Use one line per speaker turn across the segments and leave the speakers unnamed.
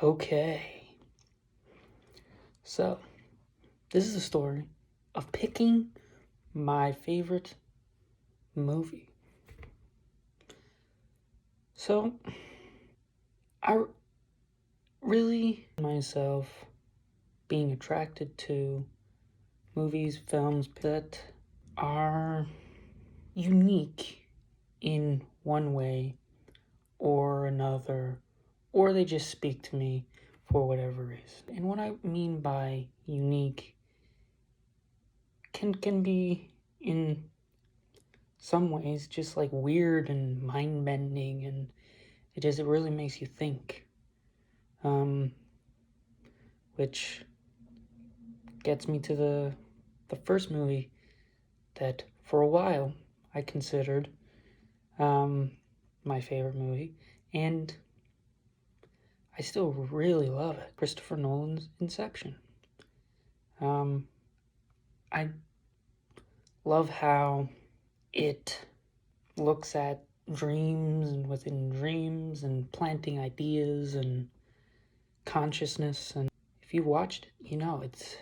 Okay, so this is a story of picking my favorite movie. So, I really myself being attracted to movies, films that are unique in one way or another, or they just speak to me for whatever reason. And what I mean by unique can be in some ways just like weird and mind bending, and it really makes you think. Which gets me to the first movie that for a while I considered my favorite movie, and I still really love it. Christopher Nolan's Inception. I love how it looks at dreams and within dreams and planting ideas and consciousness. And if you watched it, you know it's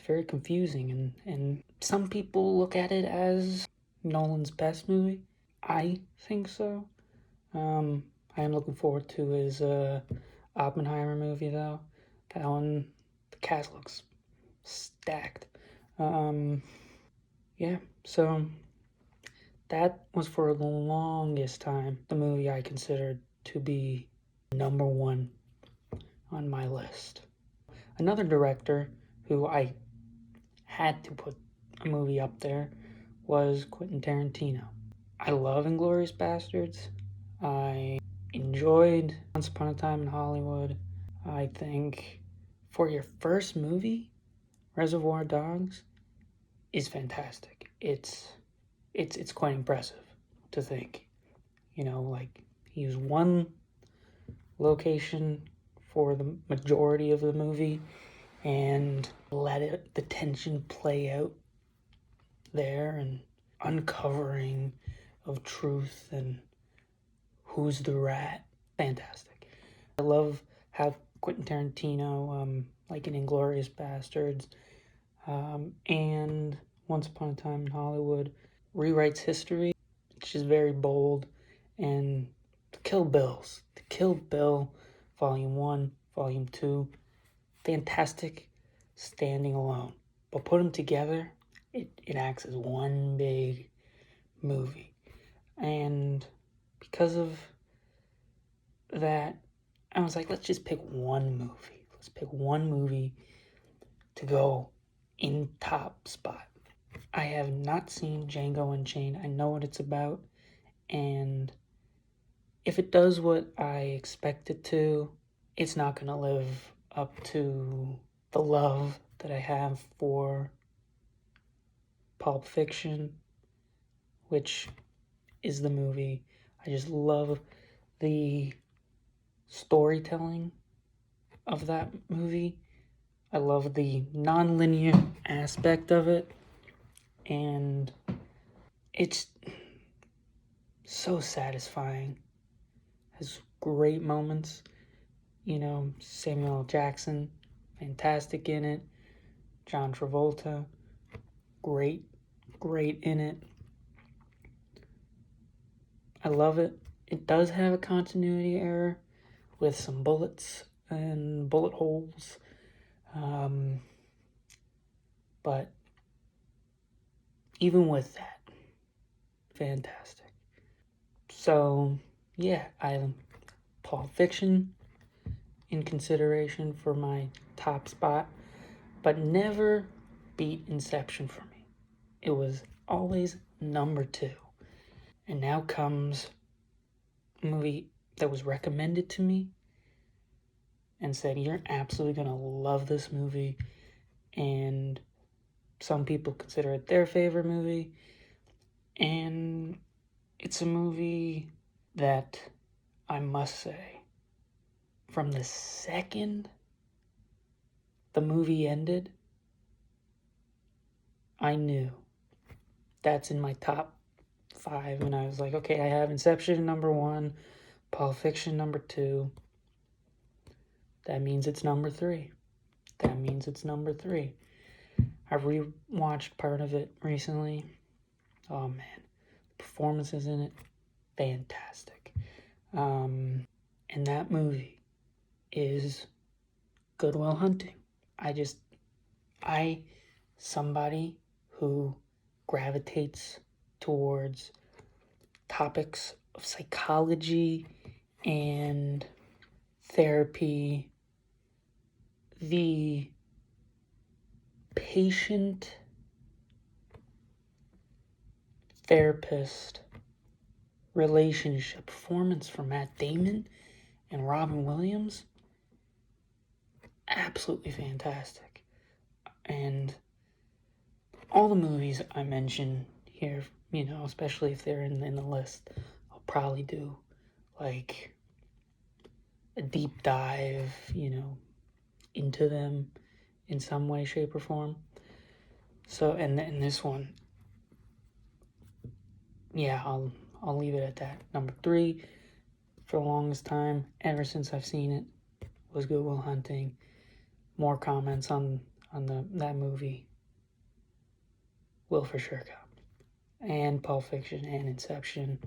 very confusing, and some people look at it as Nolan's best movie. I think so. I am looking forward to his Oppenheimer movie though. That one, the cast looks stacked. Yeah, so that was for the longest time the movie I considered to be number one on my list. Another director who I had to put a movie up there was Quentin Tarantino. I love Inglourious Basterds. I enjoyed Once Upon a Time in Hollywood. I think for your first movie, Reservoir Dogs is fantastic. It's quite impressive to think. You know, like he used one location for the majority of the movie and let the tension play out there, and uncovering of truth and who's the rat. Fantastic. I love how Quentin Tarantino, like in Inglourious Basterds, and Once Upon a Time in Hollywood, rewrites history, which is very bold. And the Kill Bill, Volume 1, Volume 2, fantastic standing alone. But put them together, it acts as one big movie. And because of that, I was like, let's just pick one movie. Let's pick one movie to go in top spot. I have not seen Django Unchained. I know what it's about, and if it does what I expect it to, it's not going to live up to the love that I have for Pulp Fiction, which is the movie. I just love the storytelling of that movie. I love the non-linear aspect of it, and it's so satisfying. Has great moments. You know, Samuel L. Jackson, fantastic in it. John Travolta, great in it. I love it. It does have a continuity error with some bullets and bullet holes. But even with that, fantastic. So, yeah, I Pulp Fiction in consideration for my top spot, but never beat Inception for me. It was always number 2. And now comes a movie that was recommended to me and said, you're absolutely going to love this movie. And some people consider it their favorite movie. And it's a movie that I must say, from the second the movie ended, I knew that's in my top 5. And I was like, okay, I have Inception number 1, Pulp Fiction number 2. That means it's number 3. That means it's number 3. I rewatched part of it recently. Oh man, performances in it, fantastic. And that movie is Good Will Hunting. Somebody who gravitates towards topics of psychology and therapy, the patient therapist relationship performance from Matt Damon and Robin Williams, absolutely fantastic. And all the movies I mention here, especially if they're in the list, I'll probably do like a deep dive, into them in some way, shape, or form. So, and this one, yeah, I'll leave it at that. Number 3, for the longest time, ever since I've seen it, was Good Will Hunting. More comments on that movie will for sure come. And Pulp Fiction and Inception.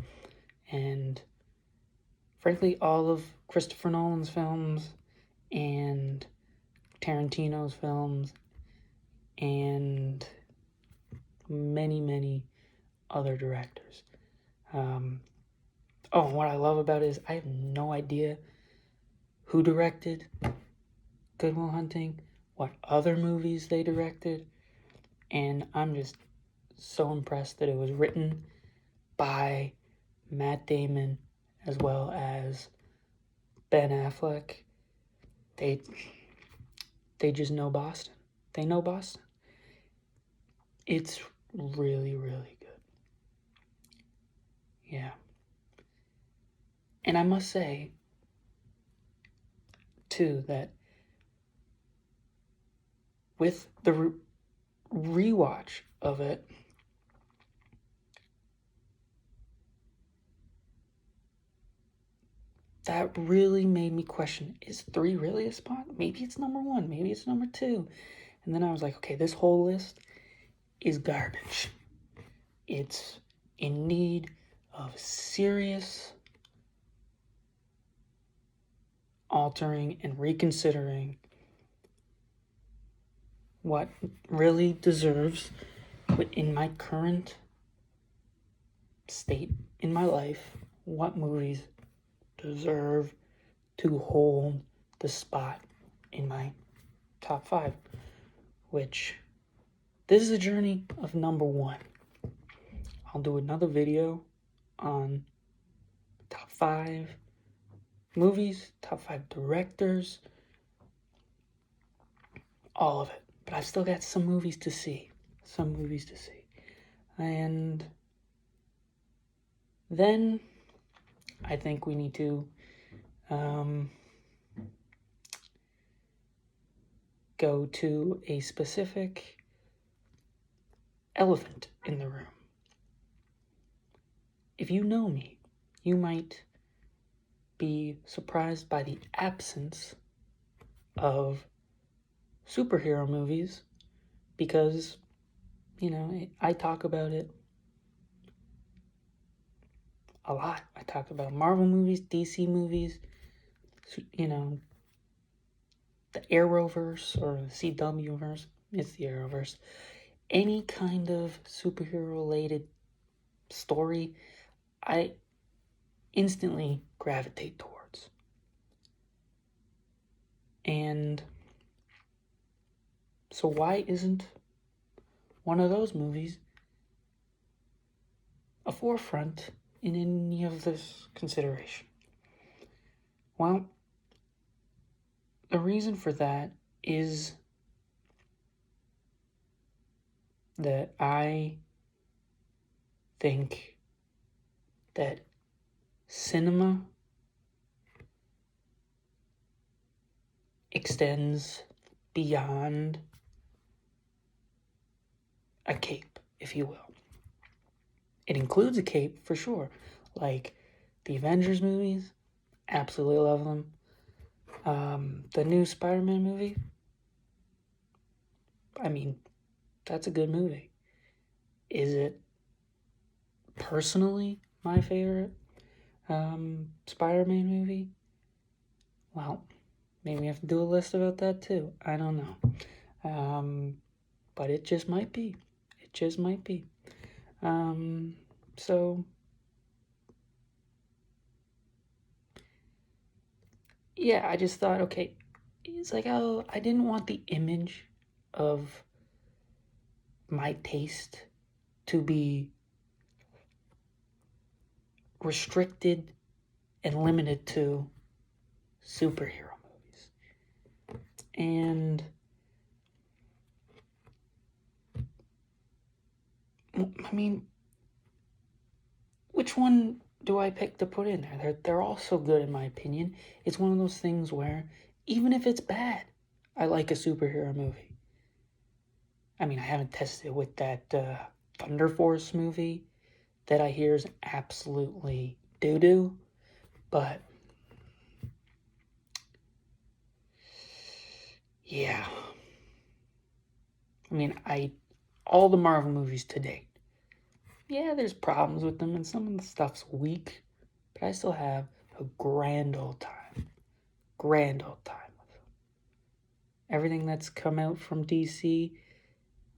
And frankly, all of Christopher Nolan's films and Tarantino's films and many, many other directors. What I love about it is I have no idea who directed Good Will Hunting, what other movies they directed, and I'm just so impressed that it was written by Matt Damon as well as Ben Affleck. They just know Boston. They know Boston. It's really, really good. Yeah. And I must say, too, that with the rewatch of it, that really made me question, is 3 really a spot? Maybe it's number 1, maybe it's number 2. And then I was like, okay, this whole list is garbage. It's in need of serious altering and reconsidering what really deserves, in my current state in my life, what movies deserve to hold the spot in my top 5, which this is a journey of number 1. I'll do another video on top 5 movies, top 5 directors, all of it. But I've still got some movies to see. And then I think we need to go to a specific elephant in the room. If you know me, you might be surprised by the absence of superhero movies because, I talk about it a lot. I talk about Marvel movies, DC movies, the Arrowverse or the CWverse. It's the Arrowverse. Any kind of superhero-related story, I instantly gravitate towards. And so why isn't one of those movies a forefront in any of this consideration? Well, the reason for that is that I think that cinema extends beyond a cape, if you will. It includes a cape for sure, like the Avengers movies, absolutely love them. The new Spider-Man movie, I mean, that's a good movie. Is it personally my favorite Spider-Man movie? Well, maybe we have to do a list about that too. I don't know. But it just might be. It just might be. So, yeah, I just thought, okay, it's like, oh, I didn't want the image of my taste to be restricted and limited to superhero movies. And I mean, which one do I pick to put in there? They're all so good in my opinion. It's one of those things where even if it's bad, I like a superhero movie. I mean, I haven't tested it with that Thunder Force movie that I hear is absolutely doo-doo, but yeah. I mean, all the Marvel movies to date, yeah, there's problems with them and some of the stuff's weak, but I still have a grand old time. Grand old time with them. Everything that's come out from DC,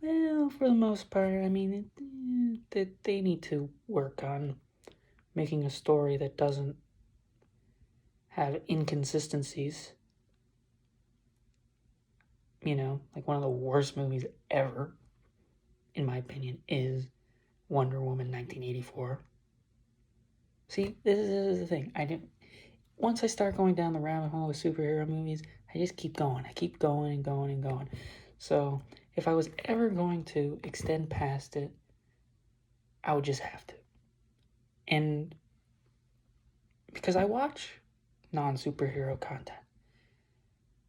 well, for the most part, I mean, they need to work on making a story that doesn't have inconsistencies. You know, like one of the worst movies ever, in my opinion, is Wonder Woman 1984. See, this is the thing. Once I start going down the rabbit hole with superhero movies, I just keep going. I keep going and going and going. So, if I was ever going to extend past it, I would just have to. And because I watch non-superhero content.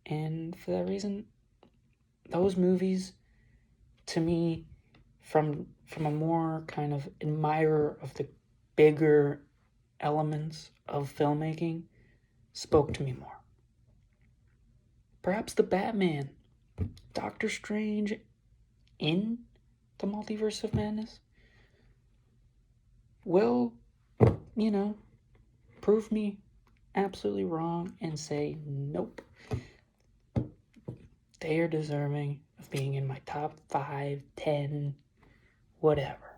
And for that reason, those movies, to me, from a more kind of admirer of the bigger elements of filmmaking, spoke to me more. Perhaps the Batman, Doctor Strange in the Multiverse of Madness will, prove me absolutely wrong and say, nope, they are deserving of being in my top 5, 10, whatever.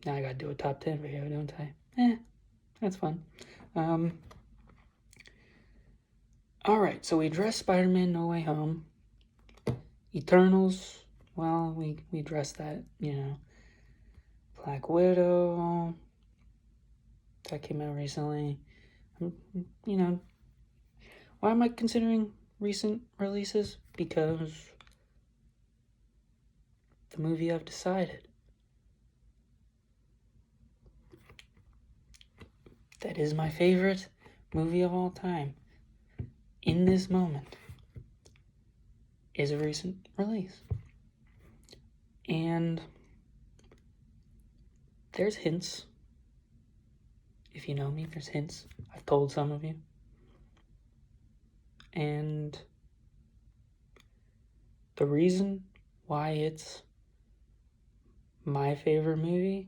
Now I gotta do a top 10 video, don't I? That's fun. Alright, so we addressed Spider-Man No Way Home. Eternals, well, we addressed that, Black Widow, that came out recently. Why am I considering recent releases? Because the movie I've decided that is my favorite movie of all time in this moment is a recent release. And there's hints. If you know me, there's hints. I've told some of you. And the reason why it's my favorite movie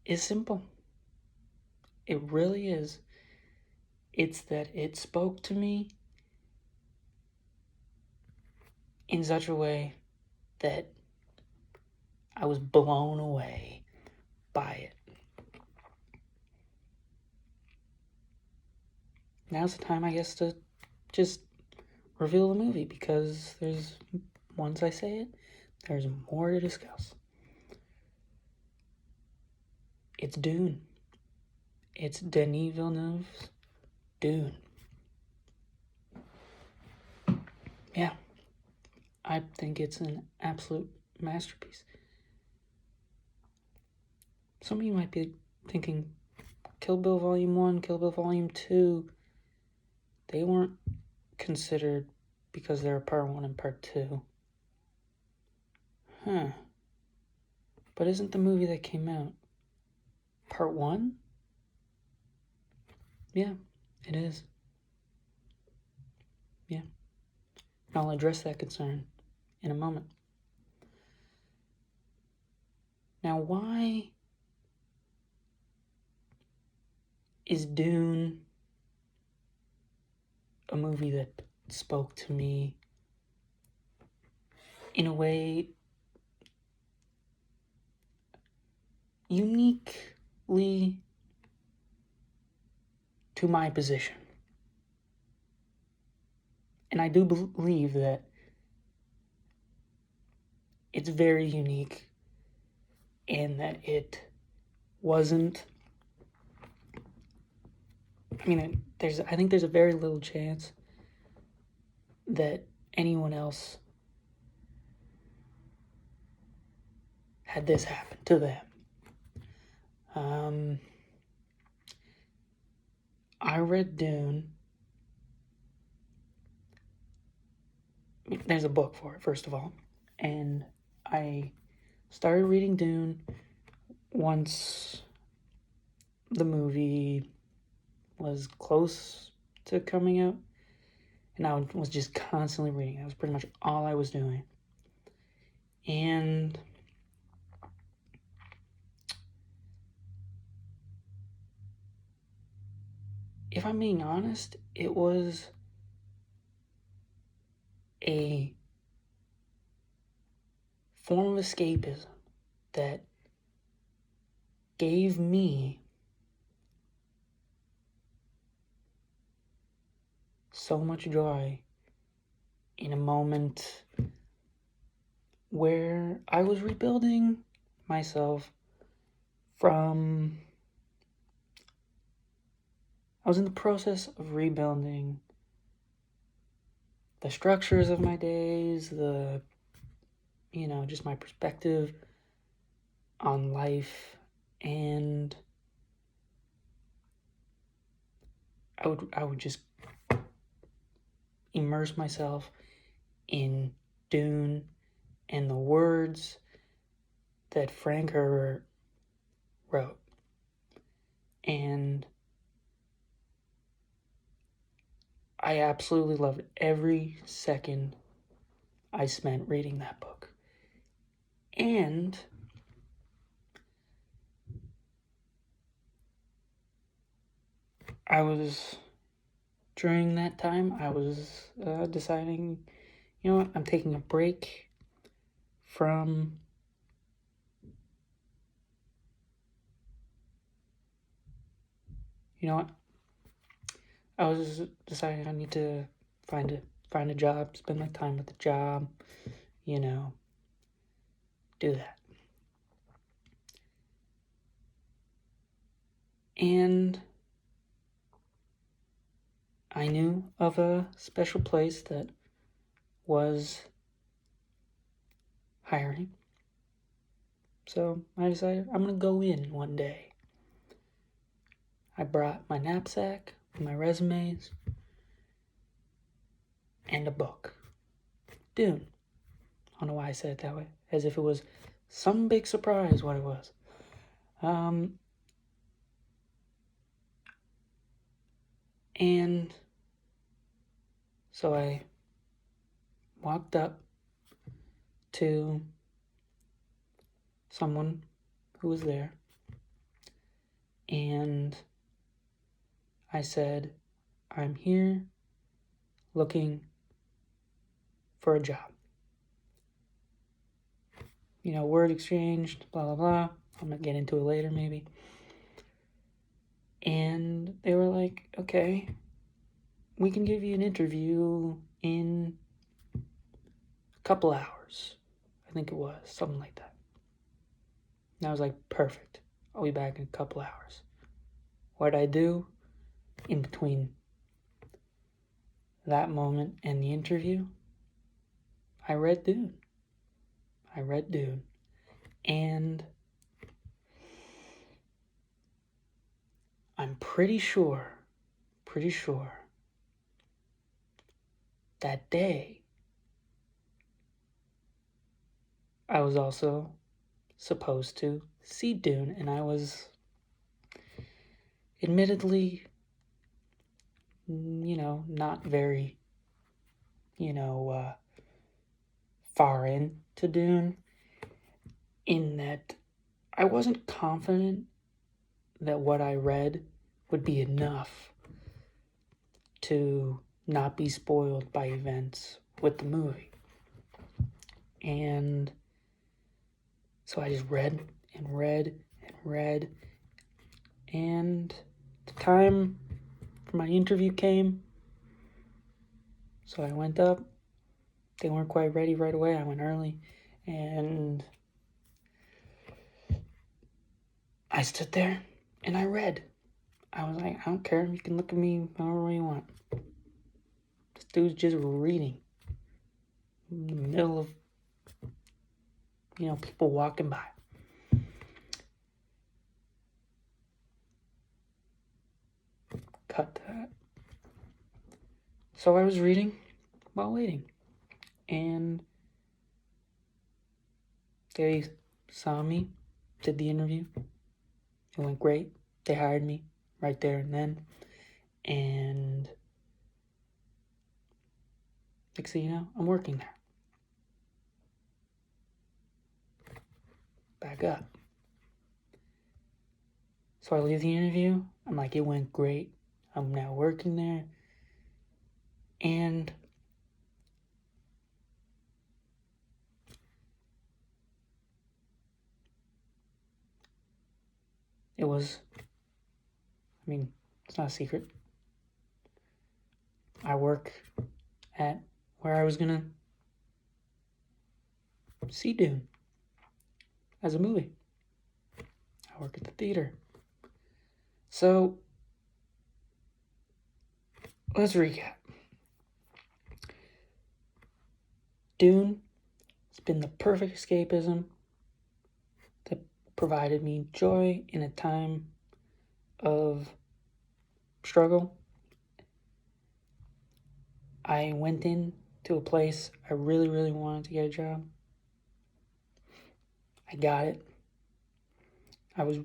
is simple. It really is. It's that it spoke to me in such a way that I was blown away by it. Now's the time, I guess, to just reveal the movie, because once I say it, there's more to discuss. It's Dune. It's Denis Villeneuve's Dune. Yeah, I think it's an absolute masterpiece. Some of you might be thinking, Kill Bill Volume 1, Kill Bill Volume 2, they weren't considered because they're Part 1 and Part 2. Huh. But isn't the movie that came out Part 1? Yeah, it is. Yeah. And I'll address that concern in a moment. Now, why is Dune a movie that spoke to me in a way uniquely to my position? And I do believe that it's very unique and that it wasn't. I mean, I think there's a very little chance that anyone else had this happen to them. I read Dune. There's a book for it, first of all. And I started reading Dune once the movie was close to coming out. And I was just constantly reading. That was pretty much all I was doing. And if I'm being honest, it was a form of escapism that gave me so much joy in a moment where I was rebuilding myself from... I was in the process of rebuilding the structures of my days, just my perspective on life, and I would just immerse myself in Dune and the words that Frank Herbert wrote. And I absolutely loved every second I spent reading that book. And during that time, I was deciding, you know what, I'm taking a break from I was deciding I need to find a job, spend my time with the job, do that. And I knew of a special place that was hiring. So I decided I'm going to go in one day. I brought my knapsack, my resumes, and a book. Dune. I don't know why I said it that way. As if it was some big surprise what it was. And so I walked up to someone who was there, and I said, I'm here looking for a job. Word exchanged, blah, blah, blah. I'm going to get into it later, maybe. And they were like, okay, we can give you an interview in a couple hours. I think it was, something like that. And I was like, perfect. I'll be back in a couple hours. What'd I do in between that moment and the interview? I read Dune. And I'm pretty sure that day I was also supposed to see Dune, and I was admittedly not very, far into Dune, in that I wasn't confident that what I read would be enough to not be spoiled by events with the movie. And so I just read and read and read. And the time for my interview came. So I went up. They weren't quite ready right away. I went early. And I stood there and I read. I was like, I don't care. You can look at me however you want. This dude's just reading in the middle of, people walking by. Cut that. So I was reading while waiting. And they saw me, did the interview. It went great. They hired me right there and then. And next thing you know, I'm working there. Back up. So I leave the interview. I'm like, it went great. I'm now working there. And it was, it's not a secret. I work at where I was going to see Dune as a movie. I work at the theater. So, let's recap. Dune has been the perfect escapism that provided me joy in a time of struggle. I went in to a place I really, really wanted to get a job. I got it. I was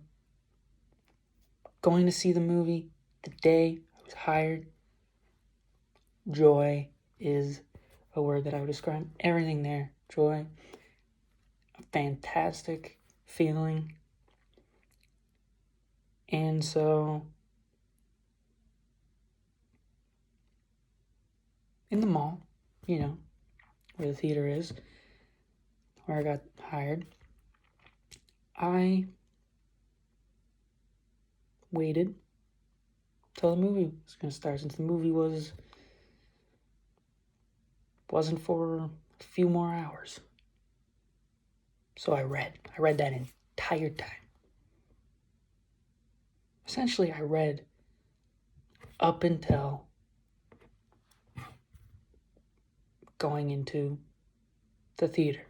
going to see the movie the day I was hired. Joy is a word that I would describe everything there. Joy. A fantastic feeling. And so, in the mall, where the theater is, where I got hired, I waited till the movie was going to start, since the movie wasn't for a few more hours. So I read that entire time. Essentially, I read up until going into the theater.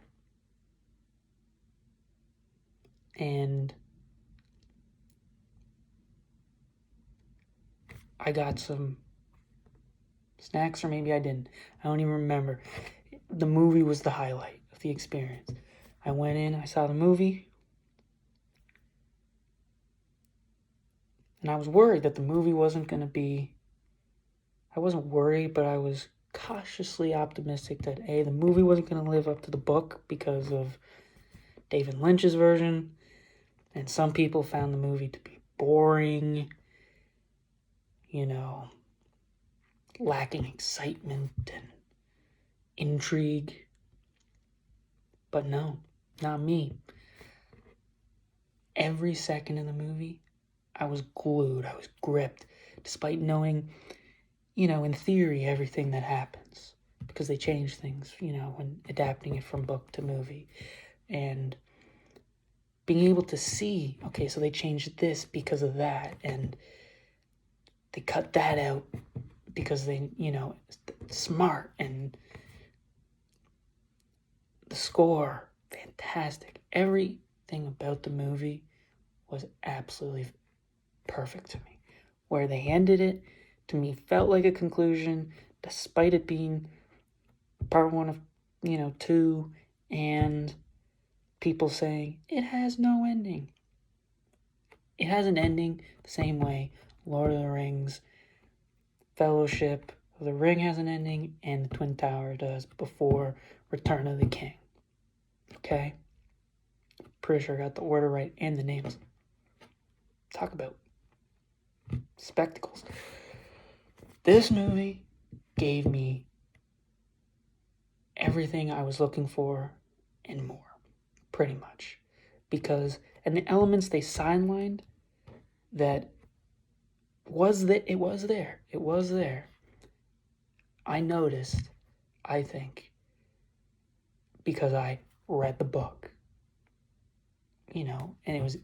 And I got some snacks, or maybe I didn't. I don't even remember. The movie was the highlight of the experience. I went in, I saw the movie, and I was worried that the movie wasn't going to be... I wasn't worried, but I was cautiously optimistic that, A, the movie wasn't going to live up to the book because of David Lynch's version, and some people found the movie to be boring, lacking excitement and intrigue. But no, not me. Every second in the movie, I was glued, I was gripped, despite knowing, in theory, everything that happens, because they change things, when adapting it from book to movie. And being able to see, okay, so they changed this because of that, and they cut that out because they, smart. And the score, fantastic. Everything about the movie was absolutely perfect to me. Where they ended it, to me, felt like a conclusion, despite it being part one of, 2, and people saying it has no ending. It has an ending the same way Lord of the Rings Fellowship of the Ring has an ending, and the Twin Tower does before Return of the King. Okay? Pretty sure I got the order right and the names. Talk about spectacles. This movie gave me everything I was looking for and more, pretty much. And the elements they sidelined that it was there. I noticed, I think, because I read the book, and it was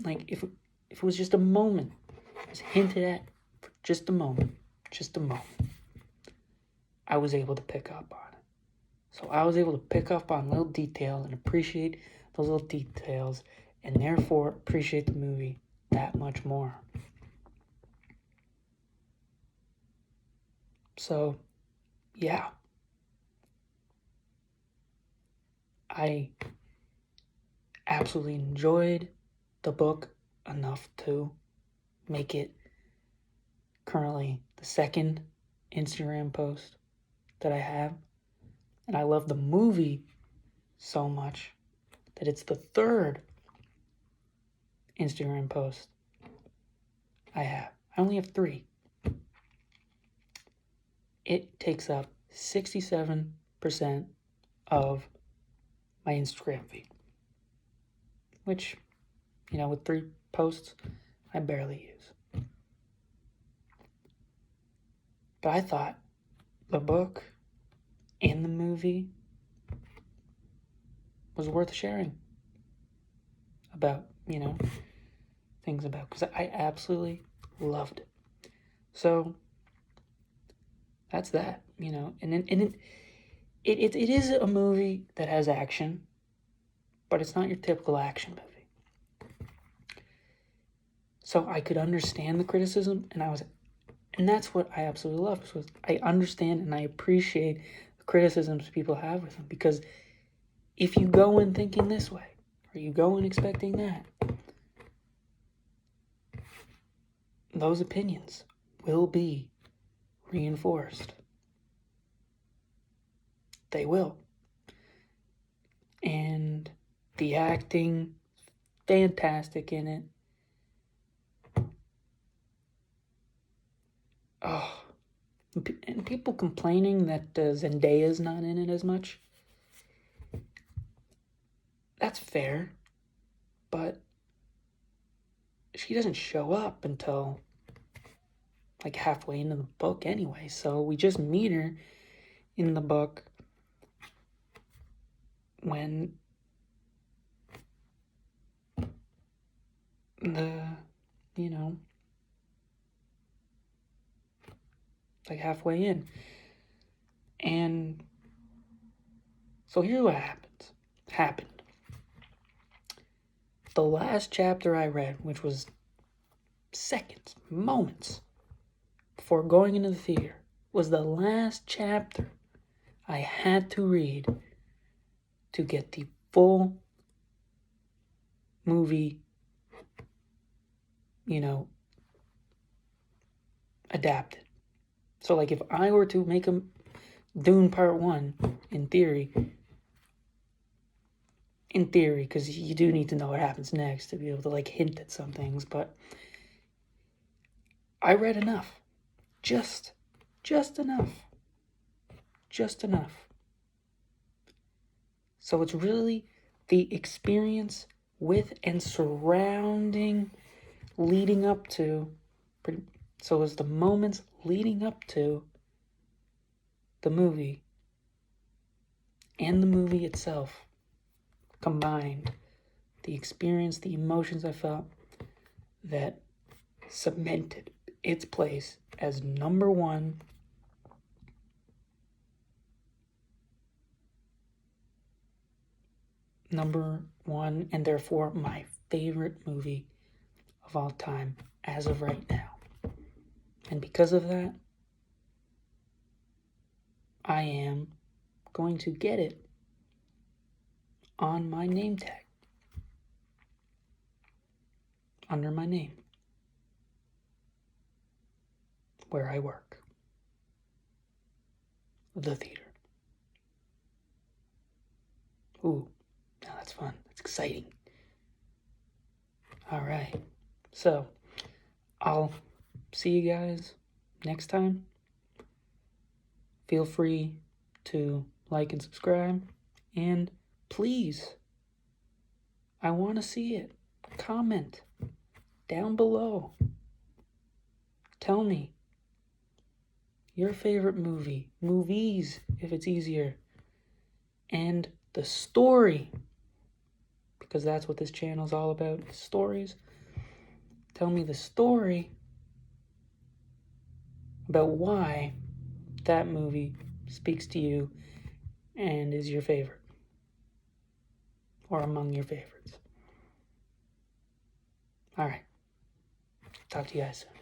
like, if it was just a moment, it was hinted at for just a moment, I was able to pick up on it. So I was able to pick up on little details and appreciate those little details, and therefore appreciate the movie that much more. So, yeah. I absolutely enjoyed the book enough to make it currently the second Instagram post that I have. And I love the movie so much that it's the third Instagram post I have. I only have 3. It takes up 67% of my Instagram feed, which, with 3 posts, I barely use. But I thought the book and the movie was worth sharing about, things about, because I absolutely loved it. So that's that, and it is a movie that has action, but it's not your typical action movie. So I could understand the criticism, and that's what I absolutely love. So I understand and I appreciate the criticisms people have with them, because if you go in thinking this way, or you go in expecting that, those opinions will be reinforced. They will. And the acting, fantastic in it. Oh, and people complaining that Zendaya's not in it as much. That's fair, but she doesn't show up until like halfway into the book anyway, so we just meet her in the book when like halfway in. And so here's what happened. The last chapter I read, which was seconds, moments before going into the theater, was the last chapter I had to read to get the full movie, adapted. So like if I were to make a Dune Part 1, in theory, because you do need to know what happens next to be able to like hint at some things, but I read enough. Just enough. So it's really the experience with and surrounding, leading up to, so it's the moments leading up to the movie and the movie itself combined, the experience, the emotions I felt, that cemented its place as number one and therefore my favorite movie of all time as of right now. And because of that, I am going to get it on my name tag, under my name. where I work. The theater. Ooh, now that's fun. That's exciting. All right. So, I'll see you guys next time. Feel free to like and subscribe. And please, I want to see it. Comment down below. Tell me your favorite movies, if it's easier, and the story, because that's what this channel is all about, stories. Tell me the story about why that movie speaks to you and is your favorite, or among your favorites. All right. Talk to you guys soon.